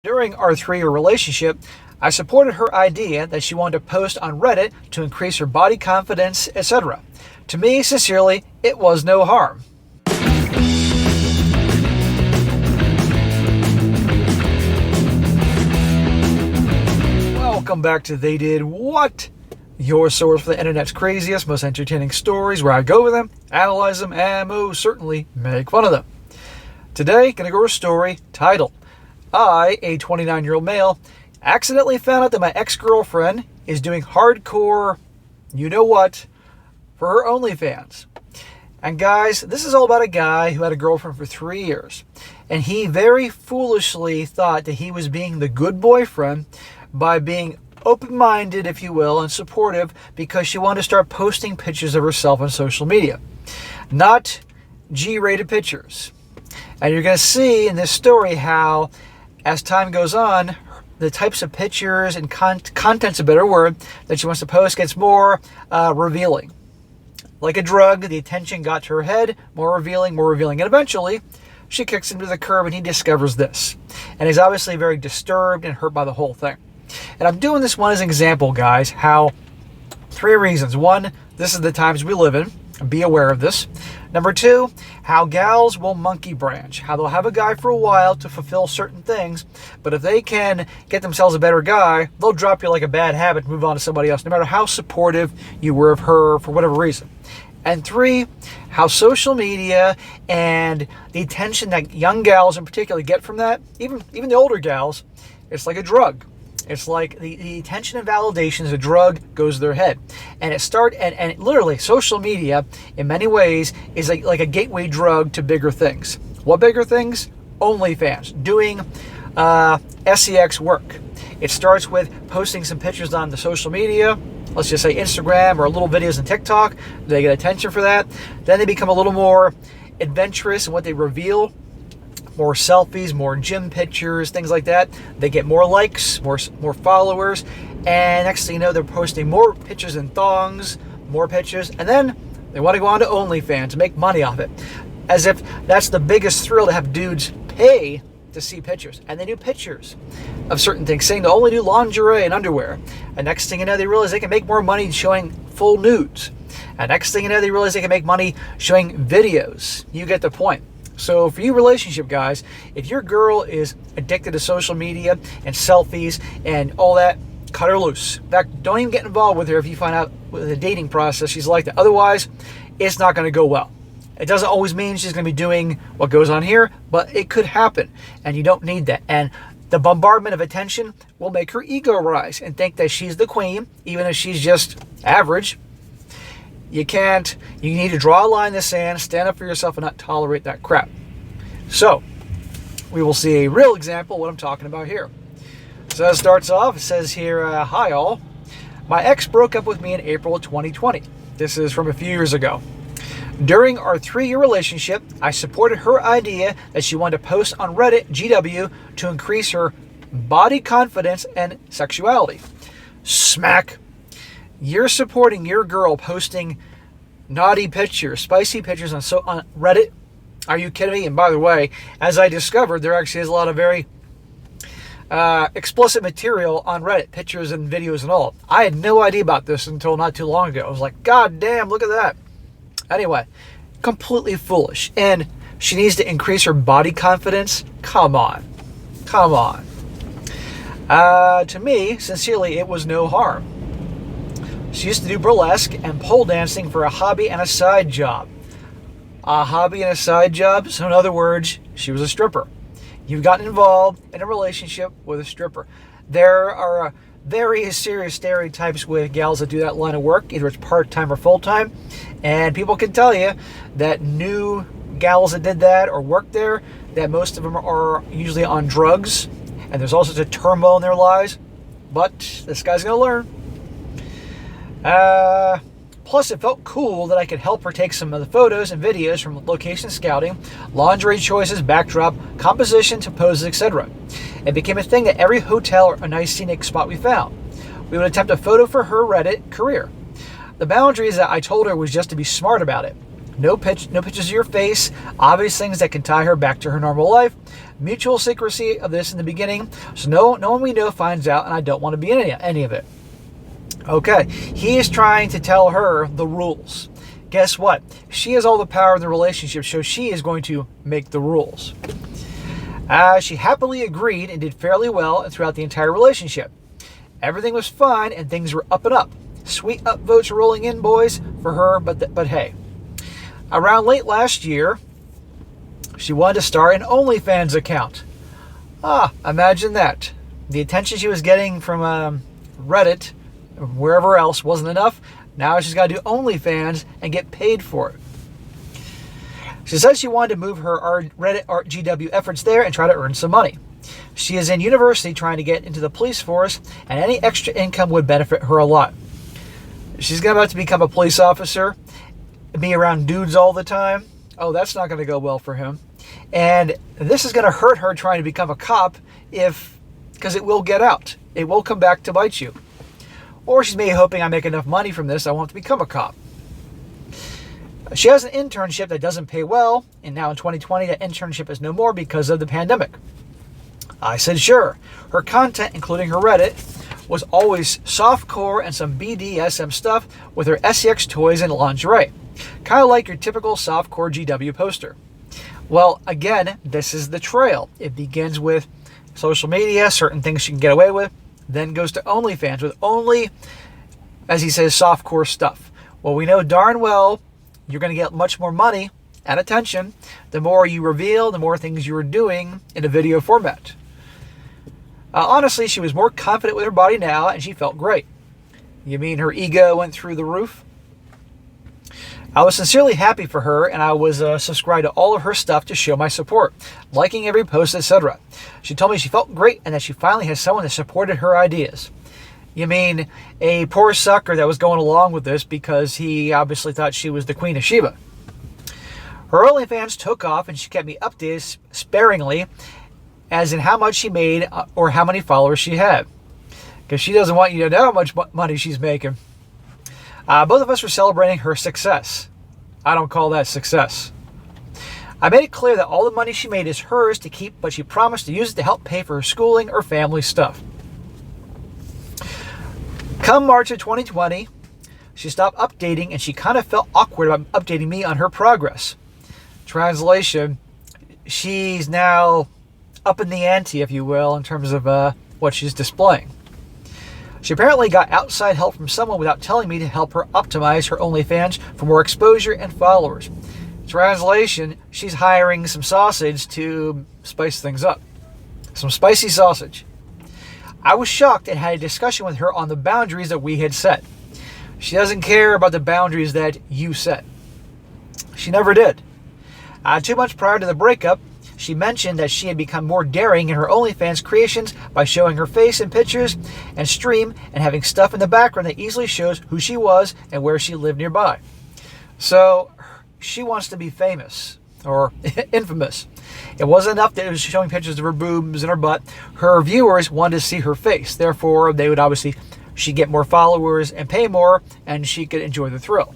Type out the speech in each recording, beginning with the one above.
During our 3-year relationship, I supported her idea that she wanted to post on Reddit to increase her body confidence, etc. To me, sincerely, it was no harm. Welcome back to They Did What? Your source for the internet's craziest, most entertaining stories, where I go over them, analyze them, and most certainly make fun of them. Today, gonna go over a story titled, I, a 29-year-old male, accidentally found out that my ex-girlfriend is doing hardcore, you-know-what, for her OnlyFans. And guys, this is all about a guy who had a girlfriend for 3 years. And he very foolishly thought that he was being the good boyfriend by being open-minded, if you will, and supportive because she wanted to start posting pictures of herself on social media. Not G-rated pictures. And you're going to see in this story how, as time goes on, the types of pictures and content's a better word, that she wants to post gets more revealing. Like a drug, the attention got to her head, more revealing, and eventually she kicks him to the curb and he discovers this. And he's obviously very disturbed and hurt by the whole thing. And I'm doing this one as an example, guys, how 3 reasons. 1, this is the times we live in. Be aware of this. Number 2, how gals will monkey branch. How they'll have a guy for a while to fulfill certain things, but if they can get themselves a better guy, they'll drop you like a bad habit and move on to somebody else, no matter how supportive you were of her for whatever reason. And 3, how social media and the attention that young gals in particular get from that, even the older gals, it's like a drug. It's like the attention and validation is a drug, goes to their head. And it literally, social media, in many ways, is like a gateway drug to bigger things. What bigger things? OnlyFans, doing sex work. It starts with posting some pictures on the social media, let's just say Instagram or little videos on TikTok. They get attention for that. Then they become a little more adventurous in what they reveal. More selfies, more gym pictures, things like that. They get more likes, more followers, and next thing you know, they're posting more pictures in thongs, more pictures, and then they want to go on to OnlyFans to make money off it. As if that's the biggest thrill to have dudes pay to see pictures. And they do pictures of certain things, saying they only do lingerie and underwear. And next thing you know, they realize they can make more money showing full nudes. And next thing you know, they realize they can make money showing videos. You get the point. So for you relationship guys, if your girl is addicted to social media and selfies and all that, cut her loose. In fact, don't even get involved with her if you find out with the dating process she's like that. Otherwise, it's not going to go well. It doesn't always mean she's going to be doing what goes on here, but it could happen, and you don't need that. And the bombardment of attention will make her ego rise and think that she's the queen, even if she's just average. You need to draw a line in the sand, stand up for yourself, and not tolerate that crap. So, we will see a real example of what I'm talking about here. So it starts off, it says here, hi all. My ex broke up with me in April of 2020. This is from a few years ago. During our 3-year relationship, I supported her idea that she wanted to post on Reddit, GW, to increase her body confidence and sexuality. Smack. You're supporting your girl posting naughty pictures, spicy pictures on Reddit? Are you kidding me? And by the way, as I discovered, there actually is a lot of very explicit material on Reddit, pictures and videos and all. I had no idea about this until not too long ago. I was like, God damn, look at that. Anyway, completely foolish. And she needs to increase her body confidence? Come on. To me, sincerely, it was no harm. She used to do burlesque and pole dancing for a hobby and a side job. A hobby and a side job? So in other words, she was a stripper. You've gotten involved in a relationship with a stripper. There are very serious stereotypes with gals that do that line of work, either it's part-time or full-time. And people can tell you that new gals that did that or worked there, that most of them are usually on drugs. And there's all sorts of turmoil in their lives. But this guy's going to learn. Plus, it felt cool that I could help her take some of the photos and videos from location scouting, lingerie choices, backdrop, composition to poses, etc. It became a thing at every hotel or a nice scenic spot we found. We would attempt a photo for her Reddit career. The boundaries that I told her was just to be smart about it. No pictures of your face, obvious things that can tie her back to her normal life. Mutual secrecy of this in the beginning, so no one we know finds out, and I don't want to be in any of it. Okay, he is trying to tell her the rules. Guess what? She has all the power in the relationship, so she is going to make the rules. She happily agreed and did fairly well throughout the entire relationship. Everything was fine and things were up and up. Sweet upvotes rolling in, boys, for her, but hey. Around late last year, she wanted to start an OnlyFans account. Imagine that. The attention she was getting from Reddit, or wherever else, wasn't enough. Now she's got to do OnlyFans and get paid for it. She said she wanted to move her Reddit Art GW efforts there and try to earn some money. She is in university trying to get into the police force, and any extra income would benefit her a lot. She's about to become a police officer, be around dudes all the time. Oh, that's not going to go well for him. And this is going to hurt her trying to become a cop because it will get out. It will come back to bite you. Or she's maybe hoping I make enough money from this I won't have to become a cop. She has an internship that doesn't pay well, and now in 2020 that internship is no more because of the pandemic. I said sure. Her content, including her Reddit, was always softcore and some BDSM stuff with her sex toys and lingerie. Kind of like your typical softcore GW poster. Well, again, this is the trail. It begins with social media, certain things she can get away with, then goes to OnlyFans with only, as he says, softcore stuff. Well, we know darn well you're going to get much more money and attention the more you reveal, the more things you're doing in a video format. Honestly, she was more confident with her body now, and she felt great. You mean her ego went through the roof? I was sincerely happy for her, and I was subscribed to all of her stuff to show my support, liking every post, etc. She told me she felt great and that she finally has someone that supported her ideas. You mean a poor sucker that was going along with this because he obviously thought she was the Queen of Sheba. Her OnlyFans took off, and she kept me updated sparingly, as in how much she made or how many followers she had, because she doesn't want you to know how much money she's making. Both of us were celebrating her success. I don't call that success. I made it clear that all the money she made is hers to keep, but she promised to use it to help pay for her schooling or family stuff. Come March of 2020, she stopped updating, and she kind of felt awkward about updating me on her progress. Translation, she's now up in the ante, if you will, in terms of what she's displaying. She apparently got outside help from someone without telling me to help her optimize her OnlyFans for more exposure and followers. Translation, she's hiring some sausage to spice things up. Some spicy sausage. I was shocked and had a discussion with her on the boundaries that we had set. She doesn't care about the boundaries that you set. She never did. 2 months prior to the breakup, she mentioned that she had become more daring in her OnlyFans creations by showing her face in pictures and stream and having stuff in the background that easily shows who she was and where she lived nearby. So she wants to be famous or infamous. It wasn't enough that it was showing pictures of her boobs and her butt. Her viewers wanted to see her face. Therefore, they would obviously, she'd get more followers and pay more, and she could enjoy the thrill.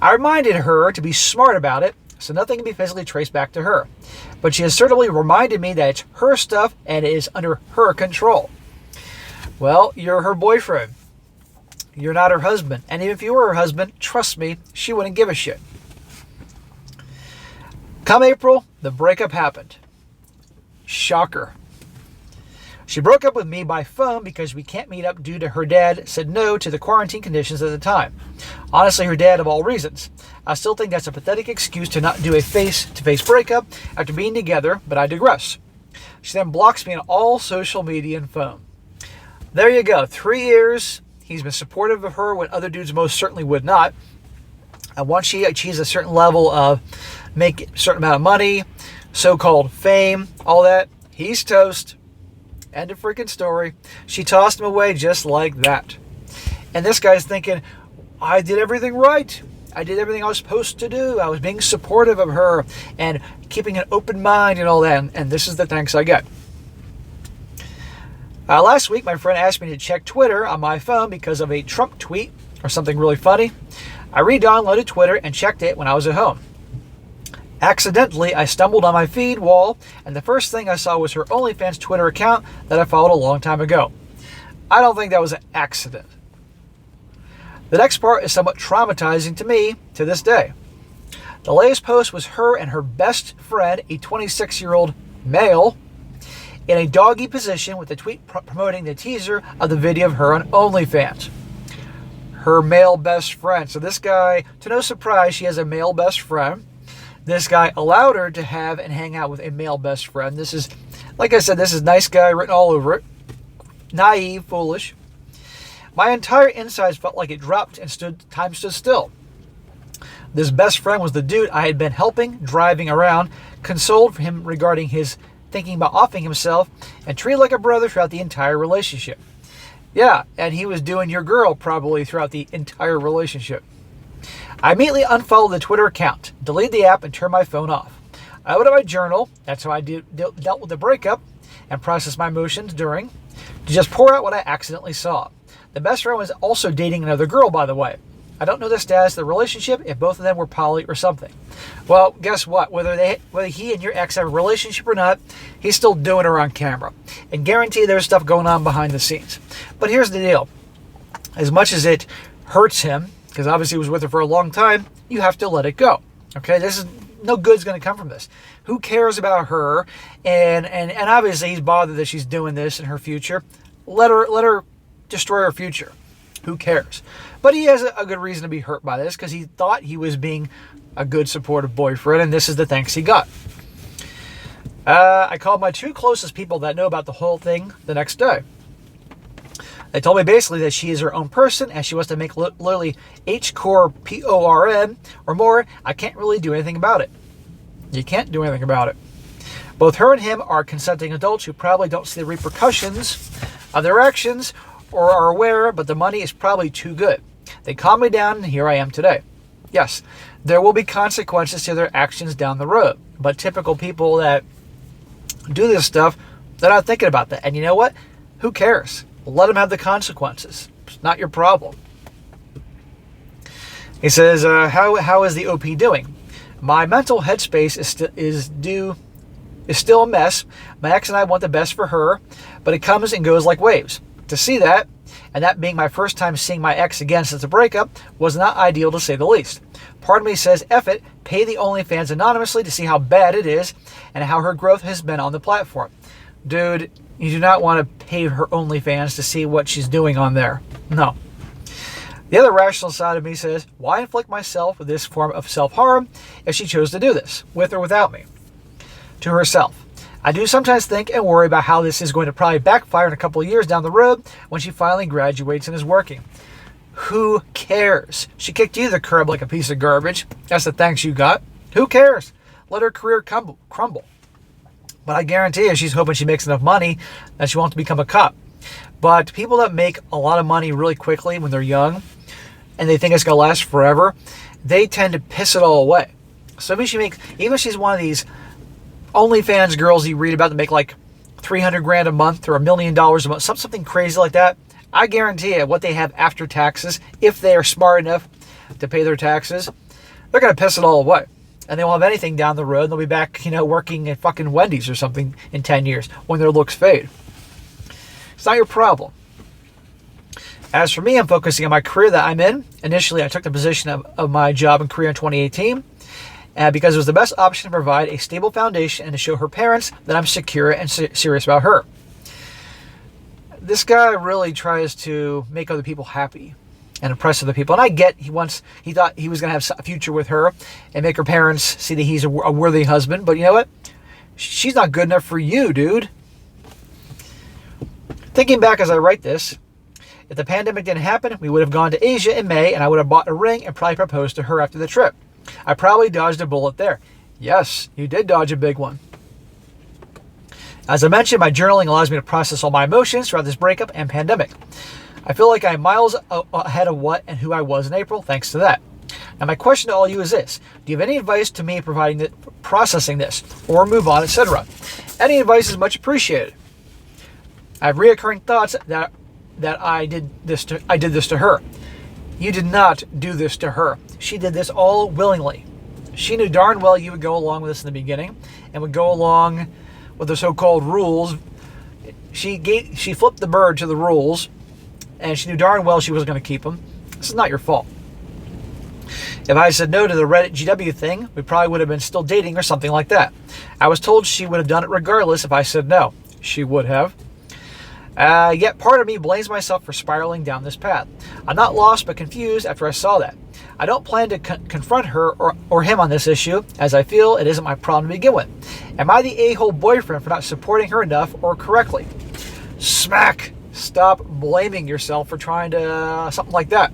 I reminded her to be smart about it, so nothing can be physically traced back to her. But she has certainly reminded me that it's her stuff and it is under her control. Well, you're her boyfriend. You're not her husband. And even if you were her husband, trust me, she wouldn't give a shit. Come April, the breakup happened. Shocker. She broke up with me by phone because we can't meet up due to her dad said no to the quarantine conditions at the time. Honestly, her dad of all reasons. I still think that's a pathetic excuse to not do a face-to-face breakup after being together, but I digress. She then blocks me on all social media and phone. There you go. 3 years. He's been supportive of her when other dudes most certainly would not. And once she achieves a certain level of make a certain amount of money, so-called fame, all that, he's toast. End of freaking story. She tossed him away just like that. And this guy's thinking, I did everything right. I did everything I was supposed to do. I was being supportive of her and keeping an open mind and all that. And this is the thanks I get. Last week, my friend asked me to check Twitter on my phone because of a Trump tweet or something really funny. I re-downloaded Twitter and checked it when I was at home. Accidentally, I stumbled on my feed wall, and the first thing I saw was her OnlyFans Twitter account that I followed a long time ago. I don't think that was an accident. The next part is somewhat traumatizing to me to this day. The latest post was her and her best friend, a 26-year-old male, in a doggy position with a tweet promoting the teaser of the video of her on OnlyFans. Her male best friend. So this guy, to no surprise, she has a male best friend. This guy allowed her to have and hang out with a male best friend. This is, like I said, this is nice guy written all over it. Naive, foolish. My entire insides felt like it dropped and time stood still. This best friend was the dude I had been helping, driving around, consoled for him regarding his thinking about offing himself, and treated like a brother throughout the entire relationship. Yeah, and he was doing your girl probably throughout the entire relationship. I immediately unfollowed the Twitter account, deleted the app, and turned my phone off. I went to my journal, that's how I dealt with the breakup, and processed my emotions during, to just pour out what I accidentally saw. The best friend was also dating another girl, by the way. I don't know the status of the relationship, if both of them were poly or something. Well, guess what? Whether he and your ex have a relationship or not, he's still doing her on camera. And guarantee there's stuff going on behind the scenes. But here's the deal. As much as it hurts him, because obviously he was with her for a long time, you have to let it go. Okay? This is no good's going to come from this. Who cares about her? And obviously he's bothered that she's doing this in her future. Let her destroy her future. Who cares? But he has a good reason to be hurt by this because he thought he was being a good supportive boyfriend, and this is the thanks he got. I called my two closest people that know about the whole thing the next day. They told me basically that she is her own person and she wants to make literally H-core PORN or more. I can't really do anything about it. You can't do anything about it. Both her and him are consenting adults who probably don't see the repercussions of their actions or are aware, but the money is probably too good. They calmed me down, and here I am today. Yes, there will be consequences to their actions down the road, but typical people that do this stuff, they're not thinking about that. And you know what? Who cares? Let them have the consequences. It's not your problem. He says, how is the OP doing? My mental headspace is still a mess. My ex and I want the best for her, but it comes and goes like waves. To see that, and that being my first time seeing my ex again since the breakup, was not ideal to say the least. Part of me says, F it, pay the OnlyFans anonymously to see how bad it is and how her growth has been on the platform. Dude, you do not want to pay her OnlyFans to see what she's doing on there. No. The other rational side of me says, why inflict myself with this form of self-harm if she chose to do this, with or without me? To herself. I do sometimes think and worry about how this is going to probably backfire in a couple of years down the road when she finally graduates and is working. Who cares? She kicked you to the curb like a piece of garbage. That's the thanks you got. Who cares? Let her career crumble. But I guarantee you she's hoping she makes enough money that she wants to become a cop. But people that make a lot of money really quickly when they're young and they think it's going to last forever, they tend to piss it all away. So even if she's one of these OnlyFans girls you read about that make like $300,000 a month or $1 million a month, something crazy like that, I guarantee you what they have after taxes, if they are smart enough to pay their taxes, they're going to piss it all away. And they won't have anything down the road. And they'll be back, working at fucking Wendy's or something in 10 years when their looks fade. It's not your problem. As for me, I'm focusing on my career that I'm in. Initially, I took the position of my job and career in 2018. Because it was the best option to provide a stable foundation and to show her parents that I'm secure and serious about her. This guy really tries to make other people happy and impress other people. And I get he thought he was going to have a future with her and make her parents see that he's a worthy husband. But you know what? She's not good enough for you, dude. Thinking back as I write this, if the pandemic didn't happen, we would have gone to Asia in May and I would have bought a ring and probably proposed to her after the trip. I probably dodged a bullet there. Yes, you did dodge a big one. As I mentioned, my journaling allows me to process all my emotions throughout this breakup and pandemic. I feel like I'm miles ahead of what and who I was in April thanks to that. Now my question to all you is this. Do you have any advice to me processing this or move on, etc.? Any advice is much appreciated. I have reoccurring thoughts that I did this to her. You did not do this to her. She did this all willingly. She knew darn well you would go along with this in the beginning and would go along with the so-called rules. She flipped the bird to the rules, and she knew darn well she wasn't going to keep them. This is not your fault. If I said no to the Reddit GW thing, we probably would have been still dating or something like that. I was told she would have done it regardless if I said no. She would have. Yet part of me blames myself for spiraling down this path. I'm not lost but confused after I saw that. I don't plan to confront her or him on this issue, as I feel it isn't my problem to begin with. Am I the a-hole boyfriend for not supporting her enough or correctly? Smack! Stop blaming yourself for trying to something like that.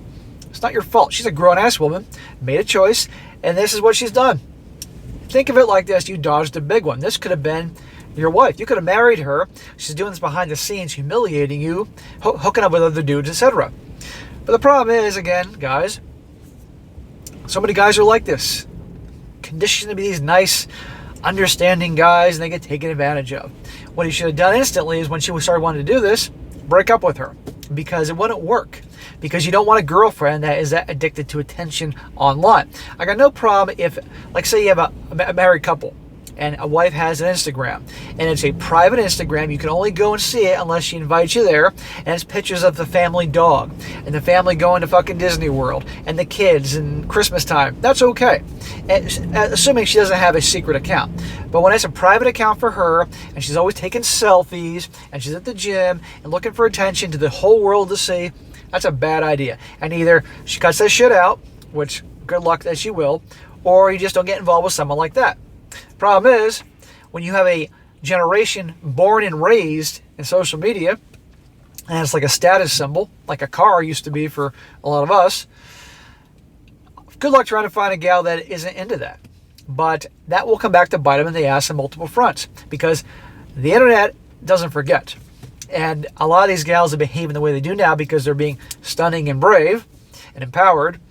It's not your fault. She's a grown-ass woman, made a choice, and this is what she's done. Think of it like this. You dodged a big one. This could have been your wife. You could have married her. She's doing this behind the scenes, humiliating you, hooking up with other dudes, etc. But the problem is, again, guys, so many guys are like this. Conditioned to be these nice, understanding guys, and they get taken advantage of. What he should have done instantly is when she started wanting to do this, break up with her. Because it wouldn't work. Because you don't want a girlfriend that is that addicted to attention online. I got no problem if, like, say you have a married couple and a wife has an Instagram, and it's a private Instagram. You can only go and see it unless she invites you there, and it's pictures of the family dog and the family going to fucking Disney World and the kids and Christmas time. That's okay, assuming she doesn't have a secret account. But when it's a private account for her, and she's always taking selfies, and she's at the gym and looking for attention to the whole world to see, that's a bad idea. And either she cuts that shit out, which good luck that she will, or you just don't get involved with someone like that. Problem is, when you have a generation born and raised in social media, and it's like a status symbol, like a car used to be for a lot of us, good luck trying to find a gal that isn't into that. But that will come back to bite them in the ass on multiple fronts, because the internet doesn't forget. And a lot of these gals are behaving the way they do now because they're being stunning and brave and empowered.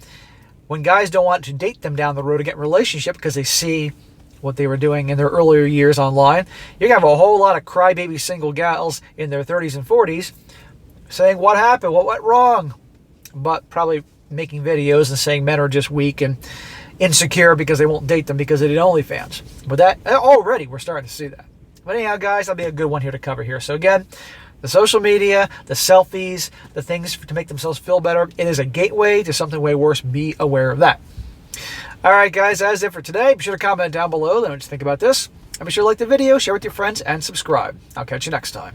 When guys don't want to date them down the road to get a relationship because they see what they were doing in their earlier years online, you're going to have a whole lot of crybaby single gals in their 30s and 40s saying, what happened? What went wrong? But probably making videos and saying men are just weak and insecure because they won't date them because they did OnlyFans. But that already, we're starting to see that. But anyhow, guys, that'll be a good one here to cover here. So again, the social media, the selfies, the things to make themselves feel better, it is a gateway to something way worse. Be aware of that. All right, guys, that is it for today. Be sure to comment down below what you think about this. And be sure to like the video, share with your friends, and subscribe. I'll catch you next time.